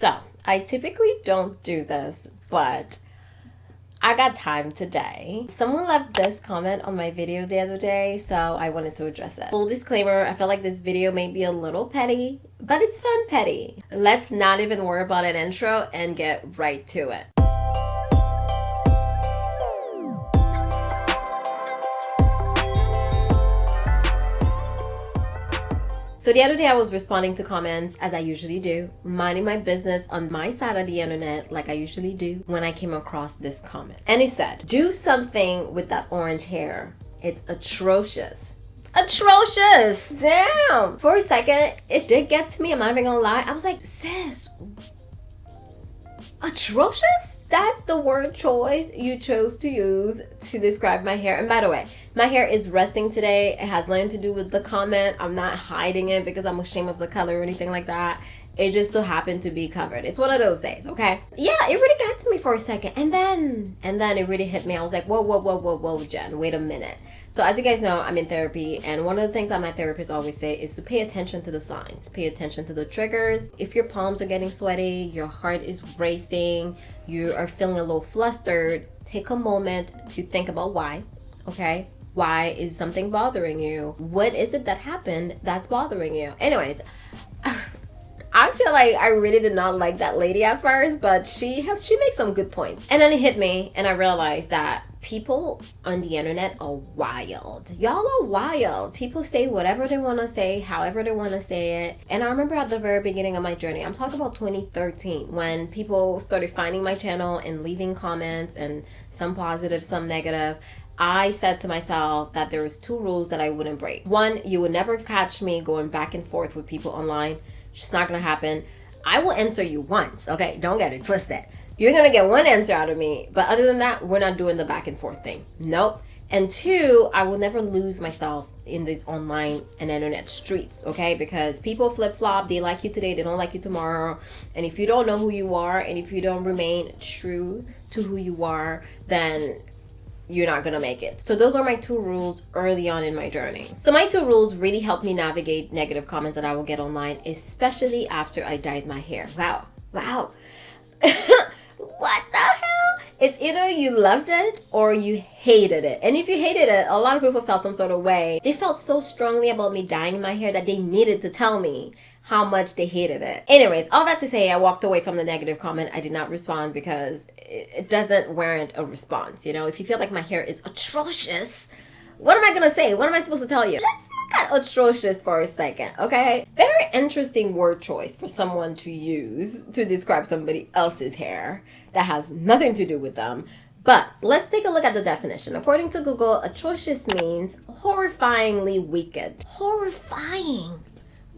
So I typically don't do this, but I got time today. Someone left this comment on my video the other day, so I wanted to address it. Full disclaimer, I feel like this video may be a little petty, but it's fun petty. Let's not even worry about an intro and get right to it. So the other day I was responding to comments as I usually do, minding my business on my side of the internet like I usually do, when I came across this comment. And it said, do something with that orange hair. It's atrocious. Atrocious! Damn! For a second, it did get to me, I'm not even gonna lie. I was like, sis, atrocious? That's the word choice you chose to use to describe my hair. And by the way, my hair is resting today. It has nothing to do with the comment. I'm not hiding it because I'm ashamed of the color or anything like that. It just so happened to be covered. It's one of those days, okay? Yeah, it really got to me for a second. And then it really hit me. I was like, whoa, Jen, wait a minute. So as you guys know, I'm in therapy. And one of the things that my therapist always say is to pay attention to the signs. Pay attention to the triggers. If your palms are getting sweaty, your heart is racing, you are feeling a little flustered, take a moment to think about why, okay? Why is something bothering you? What is it that happened that's bothering you? Anyways, I feel like I really did not like that lady at first, but she makes some good points. And then it hit me, and I realized that people on the internet are wild. Y'all are wild. People say whatever they want to say, however they want to say it. And I remember at the very beginning of my journey, I'm talking about 2013, when people started finding my channel and leaving comments, and some positive, some negative. I said to myself that there was 2 rules that I wouldn't break. 1, you would never catch me going back and forth with people online. It's just not gonna happen. I will answer you once, okay? Don't get it twisted. You're gonna get one answer out of me, but other than that, we're not doing the back and forth thing. Nope. And 2, I will never lose myself in these online and internet streets, okay? Because people flip-flop. They like you today, they don't like you tomorrow. And if you don't know who you are, and if you don't remain true to who you are, then you're not gonna make it. So those are my 2 rules early on in my journey. So my 2 rules really helped me navigate negative comments that I will get online, especially after I dyed my hair. Wow. What the hell? It's either you loved it or you hated it. And if you hated it, a lot of people felt some sort of way. They felt so strongly about me dyeing my hair that they needed to tell me how much they hated it. Anyways, all that to say, I walked away from the negative comment. I did not respond because it doesn't warrant a response. You know, if you feel like my hair is atrocious, what am I gonna say? What am I supposed to tell you? Let's look at atrocious for a second, okay? Very interesting word choice for someone to use to describe somebody else's hair that has nothing to do with them. But let's take a look at the definition. According to Google, atrocious means horrifyingly wicked. Horrifying.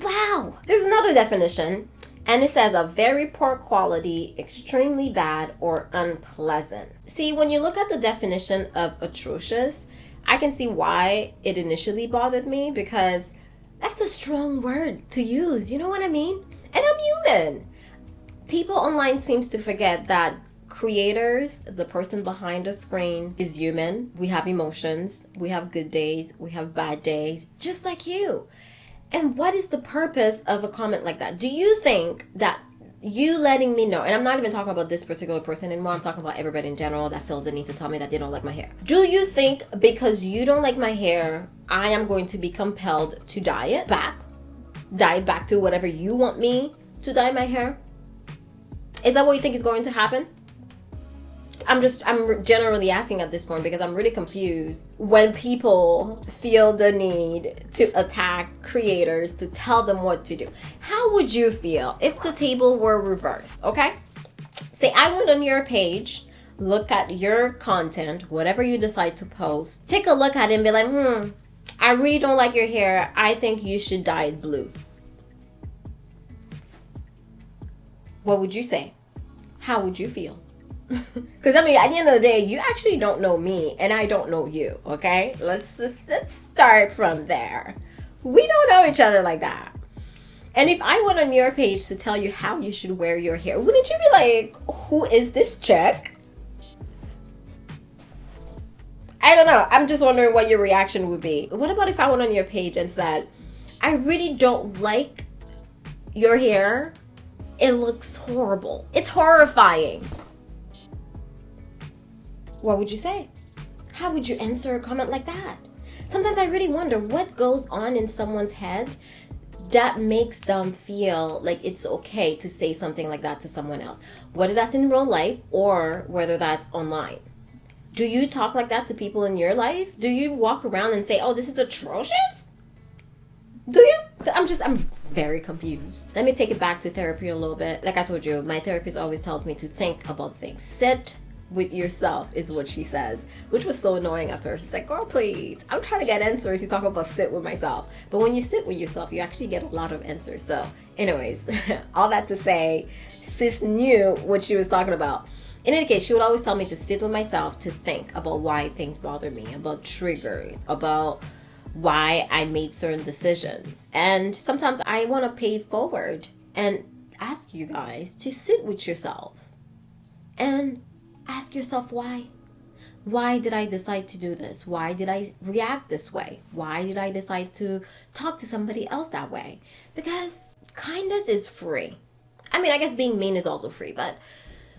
Wow. There's another definition, and it says a very poor quality, extremely bad, or unpleasant. See, when you look at the definition of atrocious, I can see why it initially bothered me, because that's a strong word to use. You know what I mean? And I'm human. People online seems to forget that creators, the person behind the screen, is human. We have emotions. We have good days. We have bad days, just like you. And what is the purpose of a comment like that? Do you think that you letting me know, and I'm not even talking about this particular person anymore, I'm talking about everybody in general that feels the need to tell me that they don't like my hair. Do you think because you don't like my hair, I am going to be compelled to dye it back to whatever you want me to dye my hair? Is that what you think is going to happen? I'm generally asking at this point because I'm really confused when people feel the need to attack creators to tell them what to do. How would you feel if the table were reversed, okay? Say I went on your page, look at your content, whatever you decide to post, take a look at it and be like, I really don't like your hair. I think you should dye it blue. What would you say? How would you feel? Because I mean, at the end of the day, you actually don't know me and I don't know you, okay? Let's start from there. We don't know each other like that. And if I went on your page to tell you how you should wear your hair, wouldn't you be like, who is this chick? I don't know. I'm just wondering what your reaction would be. What about if I went on your page and said, I really don't like your hair. It looks horrible. It's horrifying. What would you say? How would you answer a comment like that? Sometimes I really wonder what goes on in someone's head that makes them feel like it's okay to say something like that to someone else, whether that's in real life or whether that's online. Do you talk like that to people in your life? Do you walk around and say, oh, this is atrocious? Do you? I'm very confused. Let me take it back to therapy a little bit. Like I told you, my therapist always tells me to think about things. Sit with yourself is what she says, which was so annoying at first. It's like, girl, please, I'm trying to get answers. You talk about sit with myself. But when you sit with yourself, you actually get a lot of answers. So anyways, all that to say, sis knew what she was talking about. In any case, she would always tell me to sit with myself, to think about why things bother me, about triggers, about why I made certain decisions. And sometimes I want to pay it forward and ask you guys to sit with yourself and ask yourself why. Why did I decide to do this? Why did I react this way? Why did I decide to talk to somebody else that way? Because kindness is free. I mean, I guess being mean is also free, but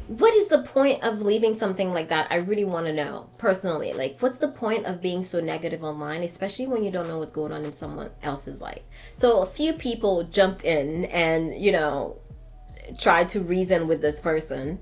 what is the point of leaving something like that? I really want to know personally. Like, what's the point of being so negative online, especially when you don't know what's going on in someone else's life? So a few people jumped in and, tried to reason with this person.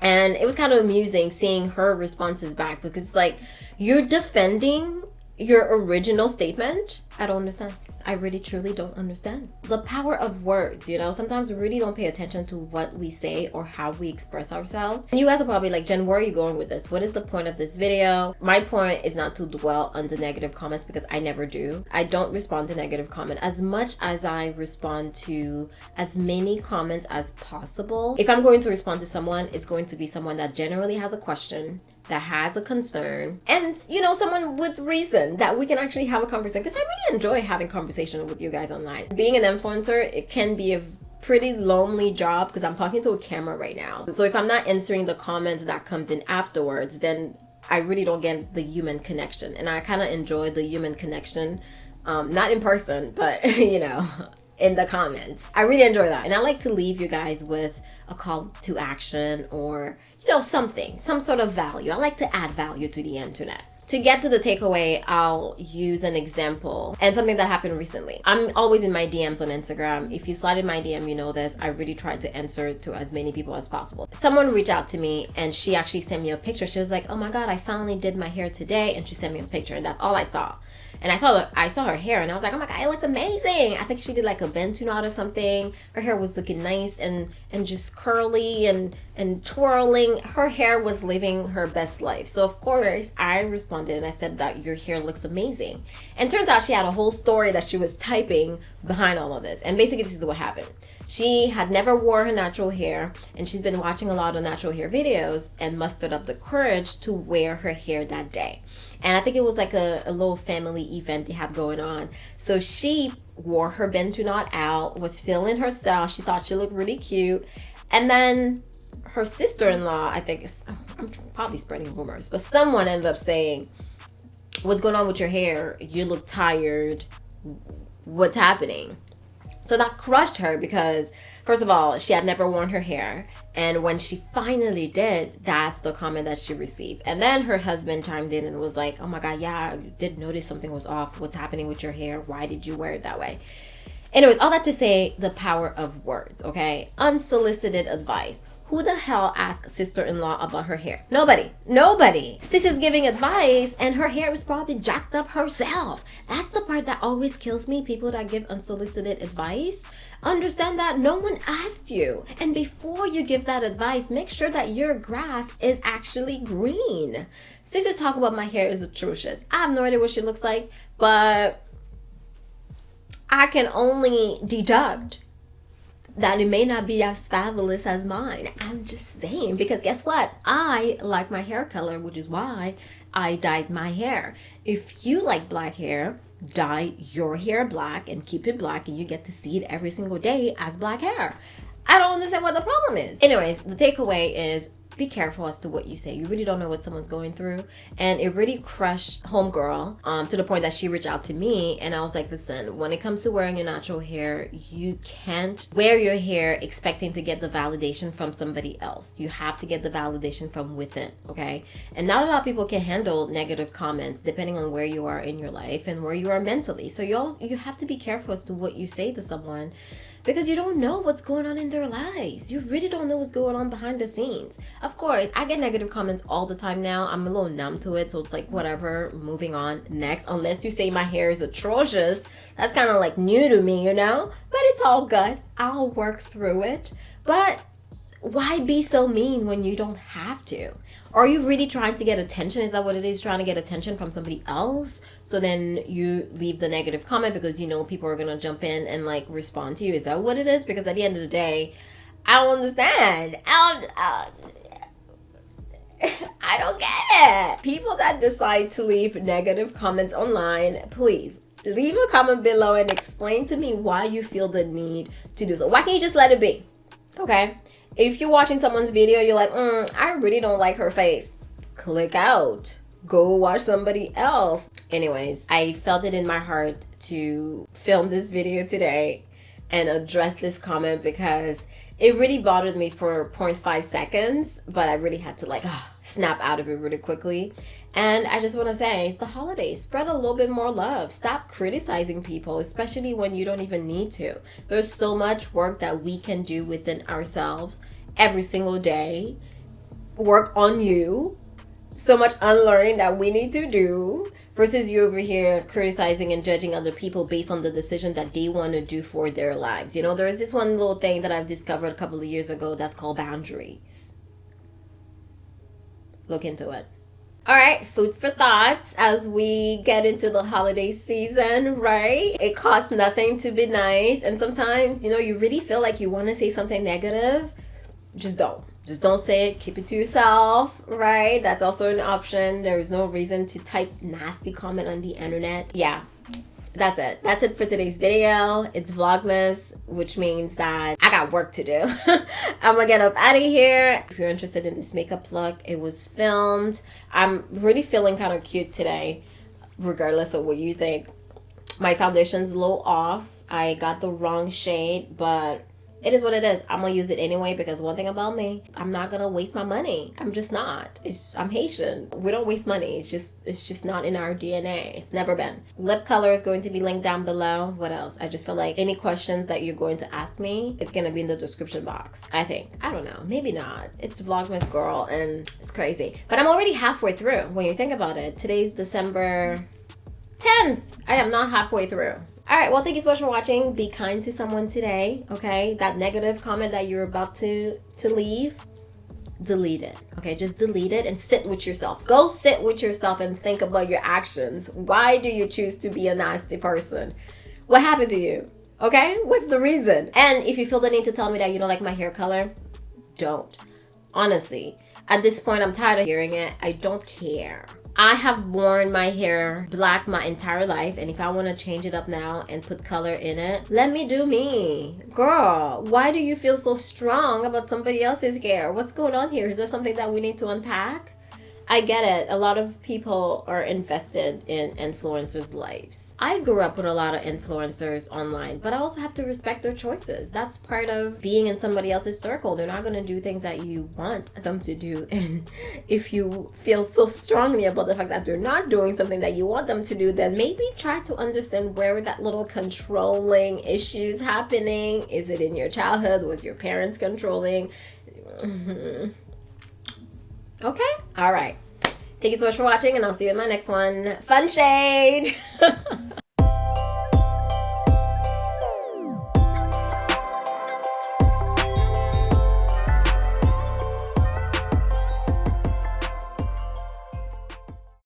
And it was kind of amusing seeing her responses back, because it's like, you're defending your original statement. I don't understand. I really truly don't understand. The power of words, sometimes we really don't pay attention to what we say or how we express ourselves. And you guys are probably like, Jen, where are you going with this? What is the point of this video? My point is not to dwell on the negative comments, because I never do. I don't respond to negative comment as much as I respond to as many comments as possible. If I'm going to respond to someone, it's going to be someone that generally has a question, that has a concern, and someone with reason that we can actually have a conversation, because I really enjoy having conversations with you guys online. Being an influencer, it can be a pretty lonely job, because I'm talking to a camera right now. So if I'm not answering the comments that comes in afterwards, then I really don't get the human connection. And I kind of enjoy the human connection, not in person, but in the comments. I really enjoy that. And I like to leave you guys with a call to action, or some sort of value. I like to add value to the internet. To get to the takeaway, I'll use an example and something that happened recently. I'm always in my DMs on Instagram. If you slide in my DM, you know this. I really try to answer to as many people as possible. Someone reached out to me and she actually sent me a picture. She was like, oh my God, I finally did my hair today. And she sent me a picture, and that's all I saw. And I saw her hair, and I was like, oh my God, it looks amazing. I think she did like a bento knot or something. Her hair was looking nice and just curly and twirling. Her hair was living her best life. So of course I responded and I said that your hair looks amazing. And turns out she had a whole story that she was typing behind all of this. And basically this is what happened. She had never wore her natural hair, and she's been watching a lot of natural hair videos and mustered up the courage to wear her hair that day. And I think it was like a little family event they have going on. So she wore her bento knot out, was feeling her style. She thought she looked really cute. And then her sister-in-law, I think, I'm probably spreading rumors, but someone ended up saying, what's going on with your hair? You look tired. What's happening? So that crushed her, because first of all, she had never worn her hair. And when she finally did, that's the comment that she received. And then her husband chimed in and was like, oh my God, yeah, I did notice something was off. What's happening with your hair? Why did you wear it that way? Anyways, all that to say, the power of words, okay? Unsolicited advice. Who the hell asked sister-in-law about her hair? Nobody. Sis is giving advice and her hair is probably jacked up herself. That's the part that always kills me. People that give unsolicited advice. Understand that no one asked you. And before you give that advice, make sure that your grass is actually green. Sis is talking about my hair is atrocious. I have no idea what she looks like, but I can only deduct that it may not be as fabulous as mine. I'm just saying, because guess what? I like my hair color, which is why I dyed my hair. If you like black hair, dye your hair black and keep it black, and you get to see it every single day as black hair. I don't understand what the problem is. Anyways, the takeaway is be careful as to what you say. You really don't know what someone's going through. And it really crushed homegirl to the point that she reached out to me, and I was like, listen, when it comes to wearing your natural hair, you can't wear your hair expecting to get the validation from somebody else. You have to get the validation from within, okay? And not a lot of people can handle negative comments depending on where you are in your life and where you are mentally. So you have to be careful as to what you say to someone, because you don't know what's going on in their lives. You really don't know what's going on behind the scenes. Of course, I get negative comments all the time now. I'm a little numb to it, so it's like, whatever, moving on. Next, unless you say my hair is atrocious, that's kind of like new to me, you know? But it's all good. I'll work through it. But why be so mean when you don't have to? Are you really trying to get attention? Is that what it is? Trying to get attention from somebody else? So then you leave the negative comment because you know people are going to jump in and like respond to you. Is that what it is? Because at the end of the day, I don't understand. I don't get it. People that decide to leave negative comments online, please leave a comment below and explain to me why you feel the need to do so. Why can't you just let it be? Okay? If you're watching someone's video, you're like, I really don't like her face. Click out. Go watch somebody else. Anyways, I felt it in my heart to film this video today and address this comment because it really bothered me for 0.5 seconds, but I really had to like snap out of it really quickly. And I just want to say, it's the holidays. Spread a little bit more love. Stop criticizing people, especially when you don't even need to. There's so much work that we can do within ourselves every single day. Work on you. So much unlearning that we need to do versus you over here criticizing and judging other people based on the decision that they want to do for their lives. You know, there's this one little thing that I've discovered a couple of years ago that's called boundaries. Look into it. All right, food for thoughts as we get into the holiday season, right? It costs nothing to be nice. And sometimes, you know, you really feel like you want to say something negative. Just don't. Just don't say it. Keep it to yourself, right? That's also an option. There is no reason to type nasty comment on the internet. Yeah, that's it. That's it for today's video. It's Vlogmas, which means that I got work to do. I'm gonna get up out of here. If you're interested in this makeup look, it was filmed. I'm really feeling kind of cute today, regardless of what you think. My foundation's a little off. I got the wrong shade, but it is what it is. I'm gonna use it anyway because one thing about me, I'm not gonna waste my money. I'm just not. I'm Haitian. We don't waste money. It's just not in our DNA. It's never been. Lip color is going to be linked down below. What else? I just feel like any questions that you're going to ask me, it's gonna be in the description box. I think. I don't know. Maybe not. It's Vlogmas girl and it's crazy. But I'm already halfway through when you think about it. Today's December 10th. I am not halfway through. All right, well, thank you so much for watching. Be kind to someone today, okay? That negative comment that you're about to leave, delete it, okay? Just delete it and sit with yourself. Go sit with yourself and think about your actions. Why do you choose to be a nasty person? What happened to you, okay? What's the reason? And if you feel the need to tell me that you don't like my hair color, don't. Honestly, at this point, I'm tired of hearing it. I don't care. I have worn my hair black my entire life, and if I want to change it up now and put color in it, let me do me. Girl, why do you feel so strong about somebody else's hair? What's going on here? Is there something that we need to unpack? I get it. A lot of people are invested in influencers' lives. I grew up with a lot of influencers online, but I also have to respect their choices. That's part of being in somebody else's circle. They're not going to do things that you want them to do. And if you feel so strongly about the fact that they're not doing something that you want them to do, then maybe try to understand where that little controlling issues happening. Is it in your childhood? Was your parents controlling? Okay? All right. Thank you so much for watching, and I'll see you in my next one. Fun shade!